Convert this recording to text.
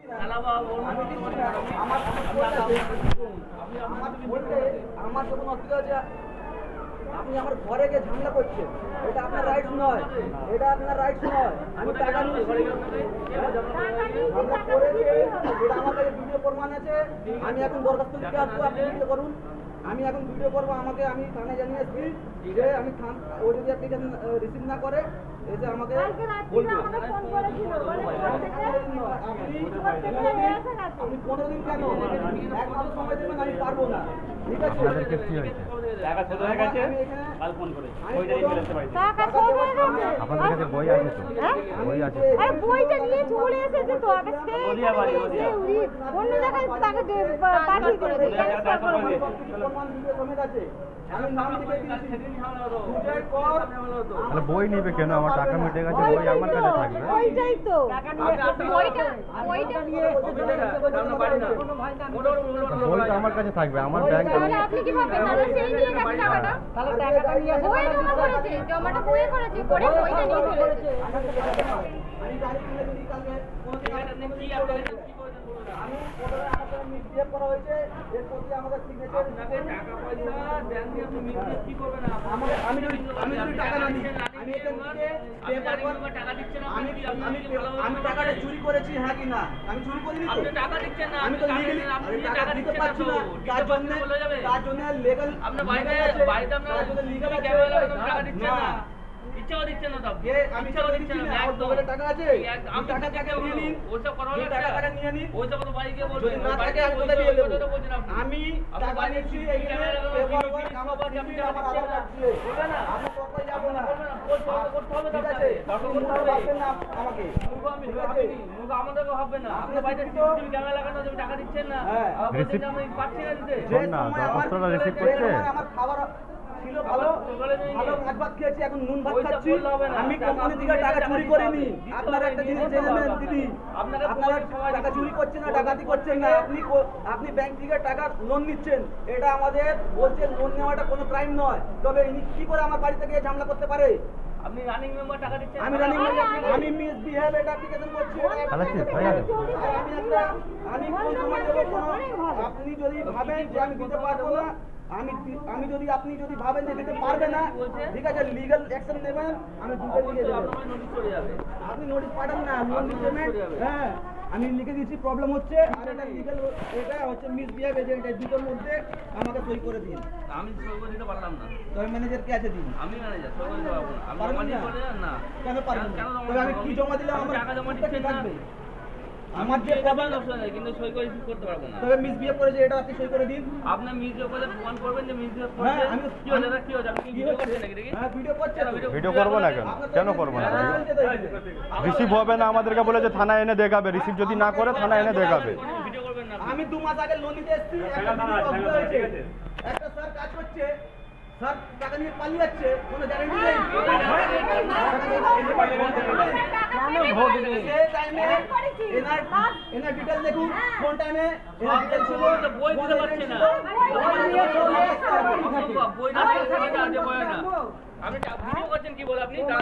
আমার যখন অসুবিধা হচ্ছে আপনি আমার ঘরে গিয়ে ঝামেলা করছেন, এটা আপনার রাইটস নয়, এটা আপনার রাইটস নয়। আমি টাকা নিয়েছি, ঝামেলা করেছে, এটা আমার কাছে ভিডিও প্রমাণ আছে। আমি এখন দরখাস্ত দিতে আসবো, আপনি ভিডিও করুন। আমি এখন ভিডিও করবো, আমাকে আমি থানায় জানিয়ে এসেছি যে আমি ও যদি অ্যাপ্লিকেশন রিসিভ না করে এসে আমাকে বলবে। আপনি 15 দিন কেন, 1 মাস সময় দেবেন, আমি পারবো না। ঠিক আছে, আপনাদের কাছে বই আছে তো? বই আছে? বইটা নিয়ে চলে এসেছে তো, অন্য জায়গায় তাকে পাঠিয়ে দিয়েছে। তাহলে বই নিবে কেন? আমার টাকা মিটে গেছে, বই আমার কাছে থাকবে। ওইটাই তো বই তো আমার কাছে থাকবে, আমার ব্যাংক। আপনি কি ভাবেন তাহলে সেই নিয়ে গেছে টাকাটা? তাহলে টাকাটা নিয়ে বই জমা করেছে, জমাটা বই করেছে, করে বইটা নিয়ে চলেছে। আমি মিসবিহেভ করা হয়েছে, এর প্রতি আমাদের সিগনেচার। আমি যদি টাকা না দিই, আমি আমি টাকাটা চুরি করেছি, হ্যাঁ কি না? আমি চুরি করিনি তো, আমি তো টাকা দিতে পারছি না, তার জন্য লেগাল ইচ্ছাও দিচ্ছে না, আমি টাকা আছে, টাকা নিয়ে নিন, টাকা নিয়ে নিন। যদি না থাকে আমি কোথায় দিয়ে দেবো? আমি টাকা নিচ্ছি, এখানে পেপারওয়ার্ক আমার আধার কার্ড দিয়ে, আমি কোথায় যাবো না। ঠিক আছে, আপনি মুখটা ভাববেন না আমাকে, ঠিক আছে? আমাদেরকে ভাববে না, আপনার বাড়িতে ক্যামেরা লাগানো, তুমি টাকা দিচ্ছেন না, আমি পাচ্ছি না দিতে। রিসিভ করছে। আমার খাবার ছিল ভালো, ভালো মাছ ভাত খেয়েছি, এখন নুন ভাত খাচ্ছি। আমি কোম্পানি থেকে টাকা চুরি করিনি। আপনারা একটা জিনিস জেনে নেন দিদি, আপনারা টাকা চুরি করছেন না, ডাকাতি করছেন না, আপনি ব্যাংক থেকে টাকা লোন নিচ্ছেন, এটা আমাদের বলছে লোন নেওয়াটা কোনো ক্রাইম নয়। তবে ইনি কি করে আমার বাড়ি থেকে ঝামেলা করতে পারে? আপনি রানিং মেম্বার টাকা দিচ্ছেন, আমি রানিং আমি মিসবিহেভ এটা অ্যাপ্লিকেশন করছি। আমি কোন সময় দেবো কোনো, আপনি যদি ভাবেন যে আমি দিতে পারবো না, আমি যদি আপনি যদি ভাবেন যে দিতে পারবে না, ঠিক আছে, লিগ্যাল অ্যাকশন নেবেন, আমি দুটো দিয়ে দেবো। আপনি নোটিশ পাঠান না, লোন পেমেন্ট। হ্যাঁ, আমি লিখে দিচ্ছি প্রবলেম হচ্ছে, আর এটা লিগ্যাল, এটা হচ্ছে মিসবিহেভ এজেন্ট, এই দুটোর মধ্যে আমাকে সই করে দিন। আমি সই করে দিতে পারলাম না। তবে ম্যানেজারকে আছে দিন। আমি ম্যানেজার, সই করে দিতে পারবো না। আমি পারবেন জমা না? দিতে না। কেন পারবেন না? তবে আমি কি জমা দিলাম আমার টাকা জমা দিচ্ছেন না, থাকবে? আমার যে প্রবলেম অপশন আছে, কিন্তু সই করে করতে পারবো না। তবে মিসবিহেভ করেছে, এটা আপনি সই করে দিন। আপনি মিসবিহেভ করে প্রমাণ করবেন যে মিসবিহেভ হ্যাঁ, করেছে। আমি কি হলো দাদা, কি হলো? আপনি ভিডিও করছেন নাকি দেখি? হ্যাঁ, ভিডিও করছে। ভিডিও করবো না কেন? কেন করবো না? রিসিভ হবে না, আমাদেরকে বলেছে থানায় এনে দেখাবে। রিসিভ যদি না করে থানায় এনে দেখাবে। ভিডিও করবেন না। আমি 2 মাস আগে লোন নিতে এসেছি, একটা ভিডিও অসুবিধা হয়েছে, একটা স্যার কাজ করছে, স্যার টাকা নিয়ে পালিয়ে যাচ্ছে, কোনো গ্যারান্টি নেই। সেই টাইমে এনার ডিটেল দেখুন, কোন টাইমে এনার ডিটেল ছিল, বই দিতে পারছে না, বই না, আপনি ভিডিও করছেন কি বলে আপনি? না